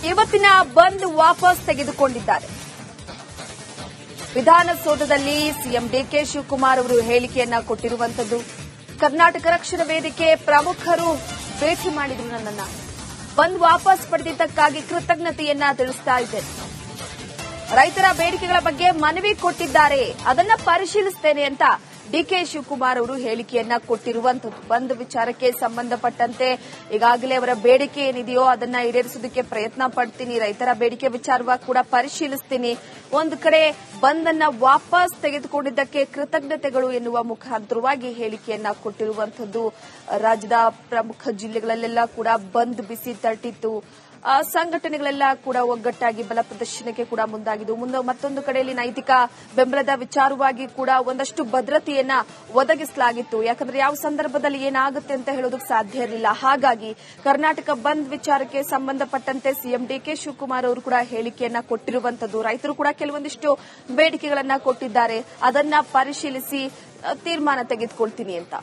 ಇವತ್ತಿನ ಬಂದ್ ವಾಪಸ್ ತೆಗೆದುಕೊಂಡಿದ್ದಾರೆ. ವಿಧಾನಸೌಧದಲ್ಲಿ ಸಿಎಂ ಡಿಕೆ ಶಿವಕುಮಾರ್ ಅವರು ಹೇಳಿಕೆಯನ್ನ ಕೊಟ್ಟಿರುವಂತದ್ದು. ಕರ್ನಾಟಕ ರಕ್ಷಣಾ ವೇದಿಕೆ ಪ್ರಮುಖರು ಭೇಟಿ ಮಾಡಿದ್ರು ನನ್ನನ್ನ. ಬಂದ್ ವಾಪಸ್ ಪಡೆದಿದ್ದಕ್ಕಾಗಿ ಕೃತಜ್ಞತೆಯನ್ನ ತಿಳಿಸ್ತಾ ಇದ್ದೇನೆ. ರೈತರ ಬೇಡಿಕೆಗಳ ಬಗ್ಗೆ ಮನವಿ ಕೊಟ್ಟಿದ್ದಾರೆ, ಅದನ್ನ ಪರಿಶೀಲಿಸುತ್ತೇನೆ ಅಂತ ಡಿಕೆ ಶಿವಕುಮಾರ್ ಅವರು ಹೇಳಿಕೆಯನ್ನ ಕೊಟ್ಟಿರುವಂತದ್ದು. ಬಂದ್ ವಿಚಾರಕ್ಕೆ ಸಂಬಂಧಪಟ್ಟಂತೆ ಈಗಾಗಲೇ ಅವರ ಬೇಡಿಕೆ ಏನಿದೆಯೋ ಅದನ್ನ ಈಡೇರಿಸೋದಕ್ಕೆ ಪ್ರಯತ್ನ ಪಡ್ತೀನಿ, ರೈತರ ಬೇಡಿಕೆ ವಿಚಾರವಾಗಿ ಕೂಡ ಪರಿಶೀಲಿಸ್ತೀನಿ. ಒಂದು ಕಡೆ ಬಂದ್ ಅನ್ನ ವಾಪಸ್ ತೆಗೆದುಕೊಂಡಿದ್ದಕ್ಕೆ ಕೃತಜ್ಞತೆಗಳು ಎನ್ನುವ ಮುಖಾಂತರವಾಗಿ ಹೇಳಿಕೆಯನ್ನ ಕೊಟ್ಟಿರುವಂತದ್ದು. ರಾಜ್ಯದ ಪ್ರಮುಖ ಜಿಲ್ಲೆಗಳಲ್ಲೆಲ್ಲ ಕೂಡ ಬಂದ್ ಬಿಸಿ ತಟ್ಟಿತ್ತು. ಸಂಘಟನೆಗಳೆಲ್ಲ ಕೂಡ ಒಗ್ಗಟ್ಟಾಗಿ ಬಲ ಪ್ರದರ್ಶನಕ್ಕೆ ಕೂಡ ಮುಂದಾಗಿದ್ದು. ಮತ್ತೊಂದು ಕಡೆಯಲ್ಲಿ ನೈತಿಕ ಬೆಂಬಲದ ವಿಚಾರವಾಗಿ ಕೂಡ ಒಂದಷ್ಟು ಭದ್ರತೆಯನ್ನ ಒದಗಿಸಲಾಗಿತ್ತು. ಯಾಕಂದ್ರೆ ಯಾವ ಸಂದರ್ಭದಲ್ಲಿ ಏನಾಗುತ್ತೆ ಅಂತ ಹೇಳೋದಕ್ಕೆ ಸಾಧ್ಯ ಇರಲಿಲ್ಲ. ಹಾಗಾಗಿ ಕರ್ನಾಟಕ ಬಂದ್ ವಿಚಾರಕ್ಕೆ ಸಂಬಂಧಪಟ್ಟಂತೆ ಸಿಎಂ ಡಿಕೆ ಶಿವಕುಮಾರ್ ಅವರು ಕೂಡ ಹೇಳಿಕೆಯನ್ನ ಕೊಟ್ಟಿರುವಂತದ್ದು. ರೈತರು ಕೂಡ ಕೆಲವೊಂದಿಷ್ಟು ಬೇಡಿಕೆಗಳನ್ನ ಕೊಟ್ಟಿದ್ದಾರೆ, ಅದನ್ನ ಪರಿಶೀಲಿಸಿ ತೀರ್ಮಾನ ತೆಗೆದುಕೊಳ್ತೀನಿ ಅಂತ.